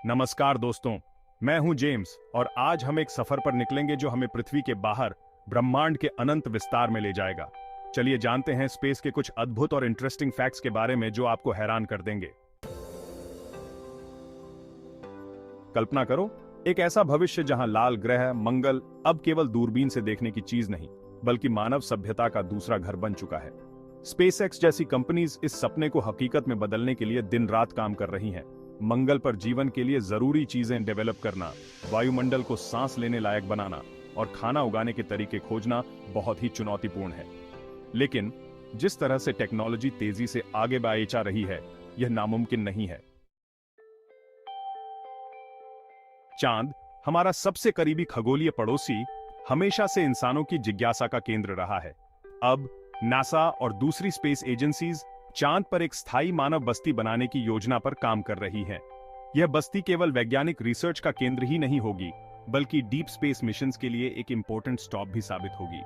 नमस्कार दोस्तों, मैं हूं जेम्स और आज हम एक सफर पर निकलेंगे जो हमें पृथ्वी के बाहर ब्रह्मांड के अनंत विस्तार में ले जाएगा। चलिए जानते हैं स्पेस के कुछ अद्भुत और इंटरेस्टिंग फैक्ट्स के बारे में जो आपको हैरान कर देंगे। कल्पना करो, एक ऐसा भविष्य जहां लाल ग्रह मंगल अब केवल दूरबीन से देखने की चीज नहीं, बल्कि मानव सभ्यता का दूसरा घर बन चुका है। स्पेसएक्स जैसी कंपनीज इस सपने को हकीकत में बदलने के लिए दिन रात काम कर रही हैं। मंगल पर जीवन के लिए जरूरी चीजें डेवलप करना, वायुमंडल को सांस लेने लायक बनाना और खाना उगाने के तरीके खोजना बहुत ही चुनौतीपूर्ण है। लेकिन जिस तरह से टेक्नोलॉजी तेजी से आगे बढ़ रही है, यह नामुमकिन नहीं है। चांद, हमारा सबसे करीबी खगोलीय पड़ोसी, हमेशा से इंसानों की जिज्ञासा का केंद्र रहा है। अब नासा और दूसरी स्पेस एजेंसीज चांद पर एक स्थायी मानव बस्ती बनाने की योजना पर काम कर रही हैं। यह बस्ती केवल वैज्ञानिक रिसर्च का केंद्र ही नहीं होगी, बल्कि डीप स्पेस मिशंस के लिए एक इंपॉर्टेंट स्टॉप भी साबित होगी।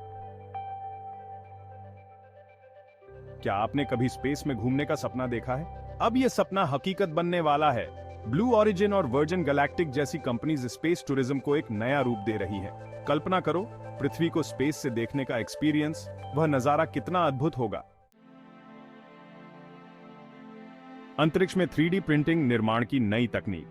क्या आपने कभी स्पेस में घूमने का सपना देखा है? अब यह सपना हकीकत बनने वाला है। ब्लू ओरिजिन और वर्जिन गैलेक्टिक जैसी कंपनीज स्पेस टूरिज्म को एक नया रूप दे रही हैं। कल्पना करो, पृथ्वी को स्पेस से देखने का एक्सपीरियंस, वह नजारा कितना अद्भुत होगा। अंतरिक्ष में 3D प्रिंटिंग निर्माण की नई तकनीक।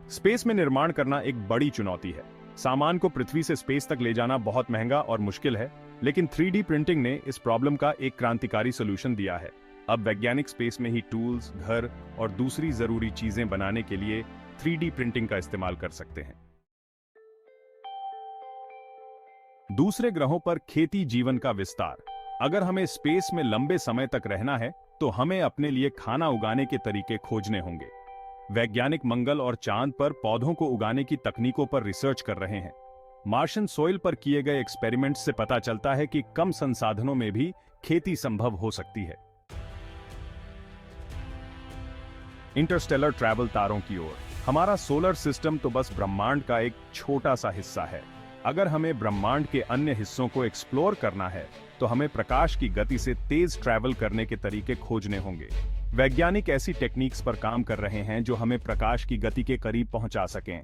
स्पेस में निर्माण करना एक बड़ी चुनौती है। सामान को पृथ्वी से स्पेस तक ले जाना बहुत महंगा और मुश्किल है, लेकिन 3D प्रिंटिंग ने इस प्रॉब्लम का एक क्रांतिकारी सॉल्यूशन दिया है। अब वैज्ञानिक स्पेस में ही टूल्स, घर और दूसरी जरूरी चीजें बनाने के लिए 3D प्रिंटिंग का इस्तेमाल कर सकते हैं। दूसरे ग्रहों पर खेती जीवन का विस्तार। अगर हमें स्पेस में लंबे समय तक रहना है, तो हमें अपने लिए खाना उगाने के तरीके खोजने होंगे। वैज्ञानिक मंगल और चांद पर पौधों को उगाने की तकनीकों पर रिसर्च कर रहे हैं। मार्शियन सोइल पर किए गए एक्सपेरिमेंट्स से पता चलता है कि कम संसाधनों में भी खेती संभव हो सकती है। इंटरस्टेलर ट्रैवल तारों की ओर। हमारा सोलर सिस्टम तो बस ब्रह्मांड का एक छोटा सा हिस्सा है। अगर हमें ब्रह्मांड के अन्य हिस्सों को एक्सप्लोर करना है, तो हमें प्रकाश की गति से तेज ट्रैवल करने के तरीके खोजने होंगे। वैज्ञानिक ऐसी टेक्निक्स पर काम कर रहे हैं जो हमें प्रकाश की गति के करीब पहुंचा सकें।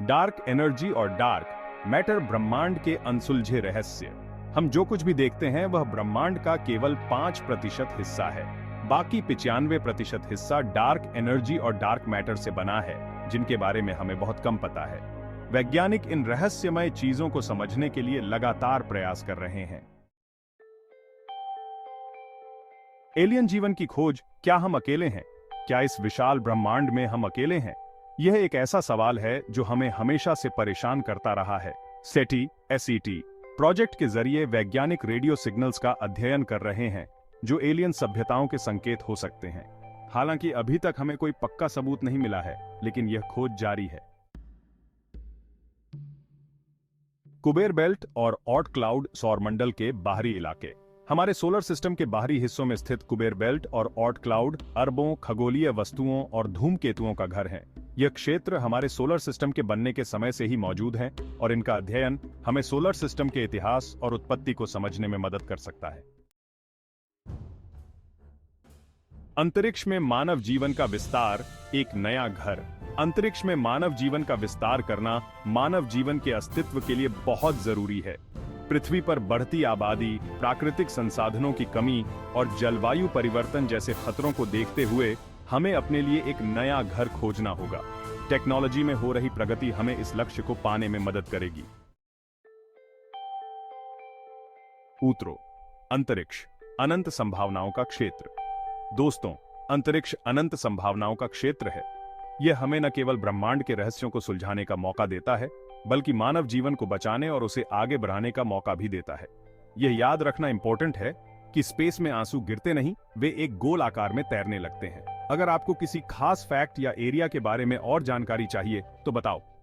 डार्क एनर्जी और डार्क मैटर ब्रह्मांड के अनसुलझे रहस्य। हम जो कुछ भी देखते हैं वह ब्रह्मांड का केवल 5% हिस्सा है। बाकी 95% हिस्सा डार्क एनर्जी और डार्क मैटर से बना है, जिनके बारे में हमें बहुत कम पता है। वैज्ञानिक इन रहस्यमय चीजों को समझने के लिए लगातार प्रयास कर रहे हैं। एलियन जीवन की खोज। क्या हम अकेले हैं? क्या इस विशाल ब्रह्मांड में हम अकेले हैं? यह एक ऐसा सवाल है जो हमें हमेशा से परेशान करता रहा है। सेटी प्रोजेक्ट के जरिए वैज्ञानिक रेडियो सिग्नल्स का अध्ययन कर रहे हैं, जो एलियन सभ्यताओं के संकेत हो सकते हैं। हालांकि अभी तक हमें कोई पक्का सबूत नहीं मिला है, लेकिन यह खोज जारी है। कुबेर बेल्ट और ऑर्ट क्लाउड सौरमंडल के बाहरी इलाके। हमारे सोलर सिस्टम के बाहरी हिस्सों में स्थित कुबेर बेल्ट और ऑर्ट क्लाउड अरबों खगोलीय वस्तुओं और धूमकेतुओं का घर है। यह क्षेत्र हमारे सोलर सिस्टम के बनने के समय से ही मौजूद है और इनका अध्ययन हमें सोलर सिस्टम के इतिहास और उत्पत्ति को समझने में मदद कर सकता है। अंतरिक्ष में मानव जीवन का विस्तार, एक नया घर। अंतरिक्ष में मानव जीवन का विस्तार करना मानव जीवन के अस्तित्व के लिए बहुत जरूरी है। पृथ्वी पर बढ़ती आबादी, प्राकृतिक संसाधनों की कमी और जलवायु परिवर्तन जैसे खतरों को देखते हुए हमें अपने लिए एक नया घर खोजना होगा। टेक्नोलॉजी में हो रही प्रगति हमें इस लक्ष्य को पाने में मदद करेगी। ऊतरो, अंतरिक्ष अनंत संभावनाओं का क्षेत्र। दोस्तों, अंतरिक्ष अनंत संभावनाओं का क्षेत्र है। यह हमें न केवल ब्रह्मांड के रहस्यों को सुलझाने का मौका देता है, बल्कि मानव जीवन को बचाने और उसे आगे बढ़ाने का मौका भी देता है। यह याद रखना इंपॉर्टेंट है कि स्पेस में आंसू गिरते नहीं, वे एक गोल आकार में तैरने लगते हैं। अगर आपको किसी खास फैक्ट या एरिया के बारे में और जानकारी चाहिए तो बताओ।